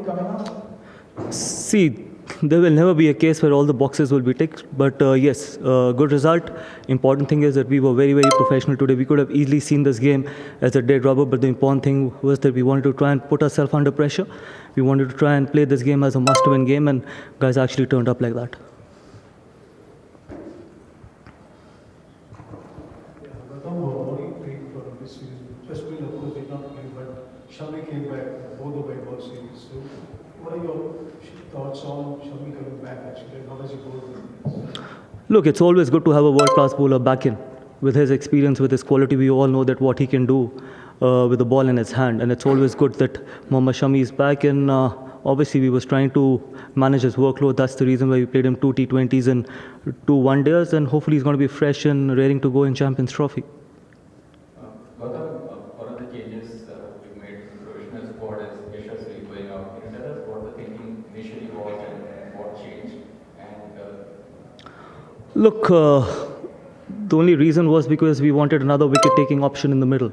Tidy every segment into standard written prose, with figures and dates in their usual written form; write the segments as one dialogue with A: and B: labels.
A: coming up?
B: See, there will never be a case where all the boxes will be ticked, but yes, good result. Important thing is that we were very, very professional today. We could have easily seen this game as a dead rubber, but the important thing was that we wanted to try and put ourselves under pressure. We wanted to try and play this game as a must-win game, and guys actually turned up like that.
A: What do you think for this series? Just of course, did not play, but Shami came back for the Whitewash series. So, what are your thoughts on Shami coming back actually, and how does he go?
B: Look, it's always good to have a world-class bowler back in. With his experience, with his quality, we all know that what he can do with the ball in his hand. And it's always good that Mohammad Shami is back. And obviously, we was trying to manage his workload. That's the reason why we played him 2 T20s and 2 one-days. And hopefully, he's going to be fresh and raring to go in Champions Trophy.
C: One of the changes we made in the professional squad is Rishabh going out. Can you tell us what the thinking initially was and what changed? And
B: Look, the only reason was because we wanted another wicket-taking option in the middle.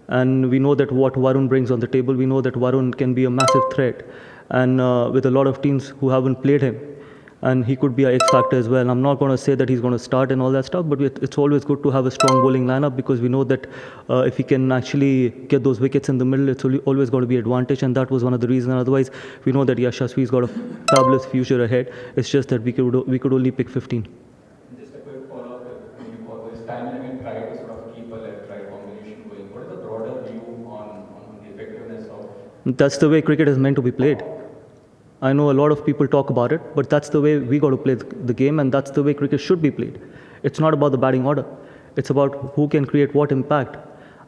B: And we know that what Varun brings on the table, we know that Varun can be a massive threat. And with a lot of teams who haven't played him, and he could be an X-factor as well. I'm not going to say that he's going to start and all that stuff, but it's always good to have a strong bowling lineup because we know that if he can actually get those wickets in the middle, it's always going to be an advantage, and that was one of the reasons. Otherwise, we know that Yashasvi's got a fabulous future ahead. It's just that we could only pick 15.
C: just a quick follow-up, when you call this time limit, try to sort of keep a left-right combination going. What is the broader view on the effectiveness of?
B: That's the way cricket is meant to be played. I know a lot of people talk about it, but that's the way we got to play the game, and that's the way cricket should be played. It's not about the batting order. It's about who can create what impact.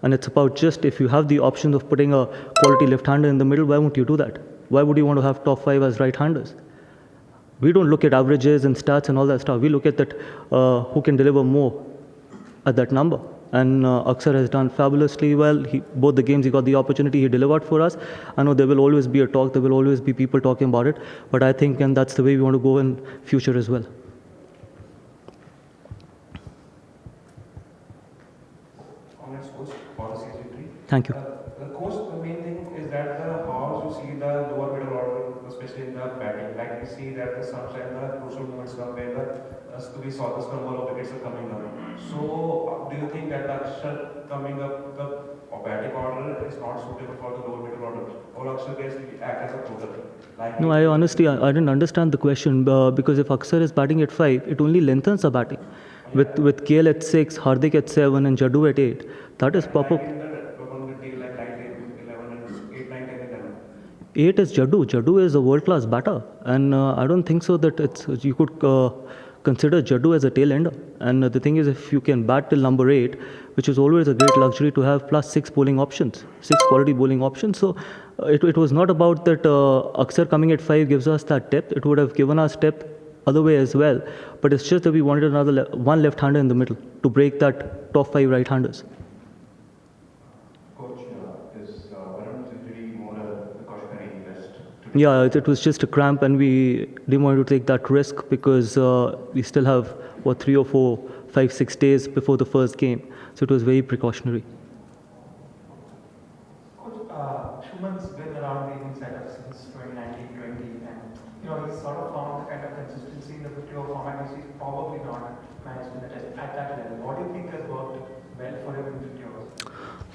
B: And it's about just if you have the option of putting a quality left-hander in the middle, why won't you do that? Why would you want to have top 5 as right-handers? We don't look at averages and stats and all that stuff. We look at that who can deliver more at that number. And Akshar has done fabulously well. Both the games he got the opportunity, he delivered for us. I know there will always be a talk, there will always be people talking about it, but I think and that's the way we want to go in future as well.
D: Congrats, coach, for the victory.
B: Thank you.
D: Coach, the main thing is that how you see the lower middle order, especially in the batting. Like we see that sometimes the crucial moments come where to be saw the number of wickets are coming up. So, do you think that Akshar coming up the batting order is not suitable for the lower middle order, or Akshar can act as a closer? Like
B: No, I honestly, I didn't understand the question because if Akshar is batting at 5, it only lengthens the batting. With KL at 6, Hardik at 7 and Jaddu at 8, that is proper. 8 is Jaddu. Jaddu is a world-class batter, and I don't think so that you could consider Jaddu as a tail ender. And the thing is, if you can bat till number 8, which is always a great luxury to have, plus 6 bowling options, 6 quality bowling options. So it was not about that Akshar coming at 5 gives us that depth. It would have given us depth other way as well. But it's just that we wanted another one left-hander in the middle to break that top 5 right-handers.
D: Coach, is Varun's injury more a cautionary rest?
B: Yeah, it was just a cramp, and we didn't want to take that risk because we still have 3 or 4, 5, 6 days before the first game. So it was very precautionary.
E: Coach, Shuman's been around the Indian setup since 2019-20, and he's sort of found kind of consistency in the 50-over format, which he's probably not managed in the test at that level. What do you think has worked well for him in 50 overs?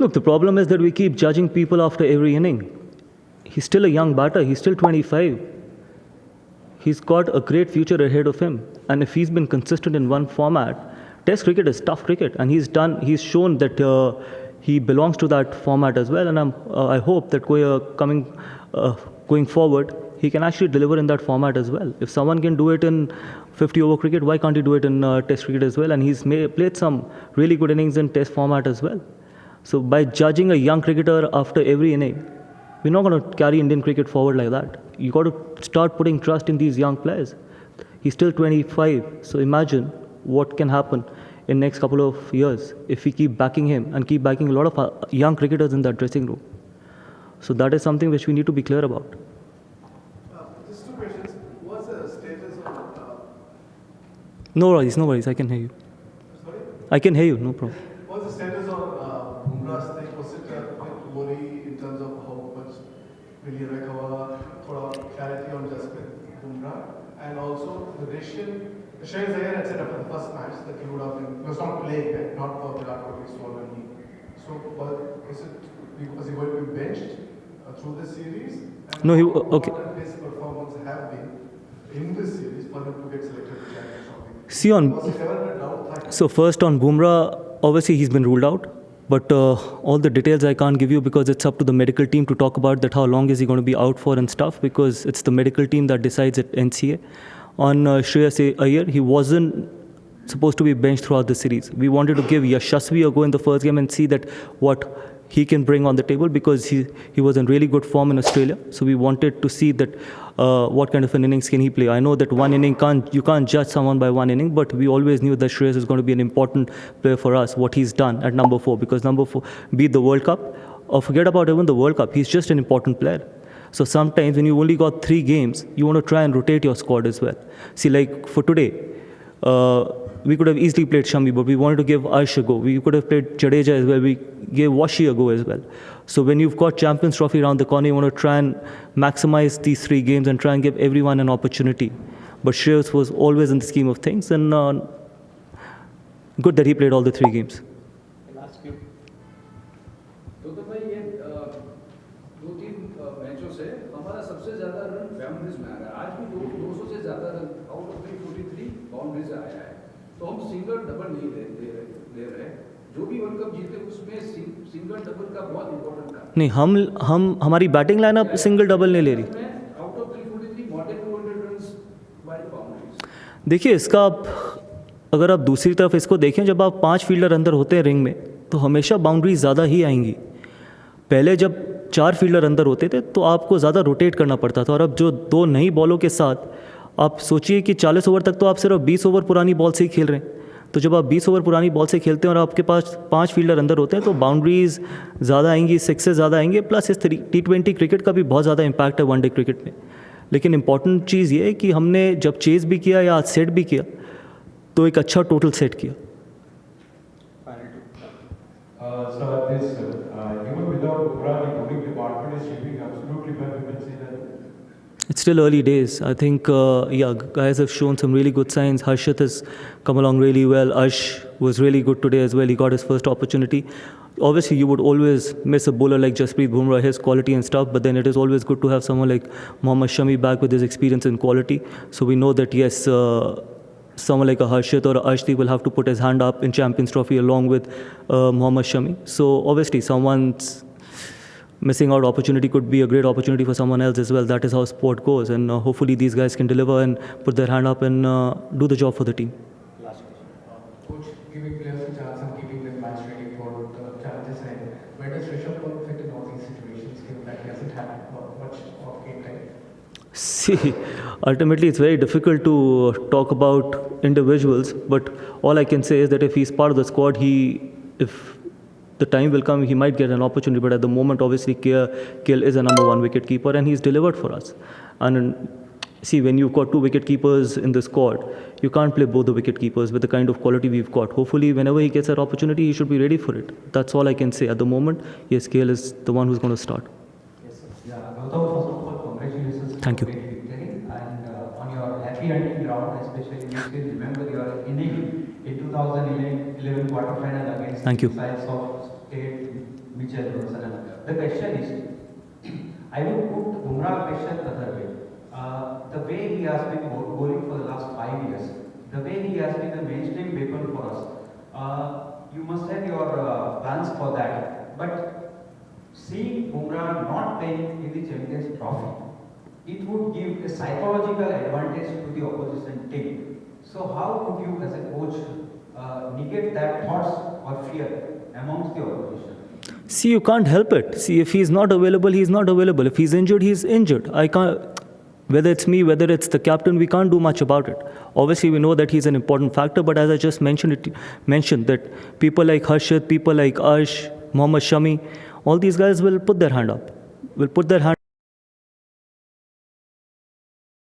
B: Look, the problem is that we keep judging people after every inning. He's still a young batter. He's still 25. He's got a great future ahead of him. And if he's been consistent in one format, Test cricket is tough cricket, and he's shown that he belongs to that format as well. And I hope that going forward, he can actually deliver in that format as well. If someone can do it in 50-over cricket, why can't he do it in Test cricket as well? And he's played some really good innings in Test format as well. So by judging a young cricketer after every inning, we're not going to carry Indian cricket forward like that. You got to start putting trust in these young players. He's still 25, so imagine what can happen in next couple of years if we keep backing him and keep backing a lot of young cricketers in that dressing room. So that is something which we need to be clear about.
A: Just 2 questions. What's the status of...
B: No worries, I can hear you.
A: Sorry?
B: I can hear you, no problem.
A: What's the status of Bumrah's thing? Was it a bit worry in terms of how much will he recover?
F: Shreyas Iyer had said after the first match that he would have been, he was not playing, right? Not for Virat Kohli's role and he. So, is it because he going to be benched through this series? And
B: No, he okay.
F: What his performance have been in this series for him to get selected to Champions Trophy?
B: See on.
F: Was he ever in a doubt?
B: So first on Bumrah, obviously he's been ruled out. But all the details I can't give you because it's up to the medical team to talk about that how long is he going to be out for and stuff because it's the medical team that decides at NCA. On Shreyas Iyer, he wasn't supposed to be benched throughout the series. We wanted to give Yashasvi a go in the first game and see that what he can bring on the table because he was in really good form in Australia. So we wanted to see that what kind of an innings can he play. I know that one inning you can't judge someone by one inning, but we always knew that Shreyas is going to be an important player for us, what he's done at number 4, because number 4 beat the World Cup, or forget about even the World Cup, he's just an important player. So sometimes when you only got 3 games, you want to try and rotate your squad as well. See, like for today, we could have easily played Shami, but we wanted to give Arsh a go. We could have played Jadeja as well. We gave Washi a go as well. So when you've got Champions Trophy around the corner, you want to try and maximize these 3 games and try and give everyone an opportunity. But Shreyas was always in the scheme of things, and good that he played all the 3 games.
G: तो भाई ये 2-3 मैचों से हमारा सबसे ज्यादा run boundaries में आ रहा है आज भी 200 से ज्यादा रन आउट ऑफ 343 बाउंड्रीज से आया है तो हम सिंगल डबल नहीं ले रहे जो भी वर्ल्ड कप जीते उसमें सिंगल डबल का बहुत इंपॉर्टेंट था
B: नहीं हम हमारी बैटिंग लाइनअप सिंगल डबल नहीं ले रही
G: out of 343 more than 200 runs by boundaries
B: देखिए इसका अगर आप दूसरी तरफ इसको देखें जब आप 5 फील्डर अंदर होते हैं रिंग में तो हमेशा बाउंड्रीज ज़्यादा ही आएंगी पहले जब 4 फील्डर अंदर होते थे तो आपको ज़्यादा रोटेट करना पड़ता था और अब जो 2 नई बॉलों के साथ आप सोचिए कि 40 ओवर तक तो आप सिर्फ 20 ओवर पुरानी बॉल से ही खेल रहे हैं तो जब आप 20 ओवर पुरानी बॉल से खेलते हैं और आपके पास 5 फील्डर अंदर होते हैं तो बाउंड्रीज ज़्यादा आएंगी, सिक्सेस ज़्यादा आएंगे, प्लस इस T20 क्रिकेट का भी बहुत ज़्यादा इम्पैक्ट है वनडे क्रिकेट में। लेकिन इंपॉर्टेंट चीज़ ये है कि हमने जब चेज़ भी किया या सेट भी किया तो एक अच्छा टोटल सेट किया। It's still early days. I think, guys have shown some really good signs. Harshit has come along really well. Ash was really good today as well. He got his first opportunity. Obviously, you would always miss a bowler like Jasprit Bumrah, his quality and stuff, but then it is always good to have someone like Mohammad Shami back with his experience and quality. So we know that, yes, someone like a Harshit or a Ashdeep will have to put his hand up in Champions Trophy along with Mohammad Shami. So obviously, someone's missing out opportunity could be a great opportunity for someone else as well. That is how sport goes, and hopefully these guys can deliver and put their hand up and do the job for the team.
H: Last question. Coach, giving players a chance and keeping them match ready for the challenges ahead. Where does Rishabh fit in all these situations, given that he hasn't had much of game time?
B: See, ultimately it's very difficult to talk about individuals, but all I can say is that if he's part of the squad, if the time will come, he might get an opportunity, but at the moment, obviously, KL is a number 1 wicket keeper and he's delivered for us. And see, when you've got 2 wicket keepers in the squad, you can't play both the wicket keepers with the kind of quality we've got. Hopefully, whenever he gets that opportunity, he should be ready for it. That's all I can say. At the moment, yes, KL is the one who's going to start.
H: Yes, sir. Yeah, Gautam, first of all, congratulations.
B: Thank you.
H: Great victory. And on your happy hunting ground, especially you still remember your inning in 2011 quarterfinal against
B: Thank you.
H: the sides of Mitchell Johnson. The question is, I would put Bumrah question other way. The way he has been bowling for the last 5 years, the way he has been a mainstream weapon for us, you must have your plans for that. But seeing Bumrah not playing in the Champions Trophy, it would give a psychological advantage to the opposition team. So how would you as a coach negate that thoughts or fear amongst the opposition?
B: See, you can't help it. See, if he's not available, he's not available. If he's injured, he's injured. I can't, whether it's me, whether it's the captain, we can't do much about it. Obviously, we know that he's an important factor, but as I just mentioned that people like Harshit, people like Ash, Mohammad Shami, all these guys will put their hand up. Will put their hand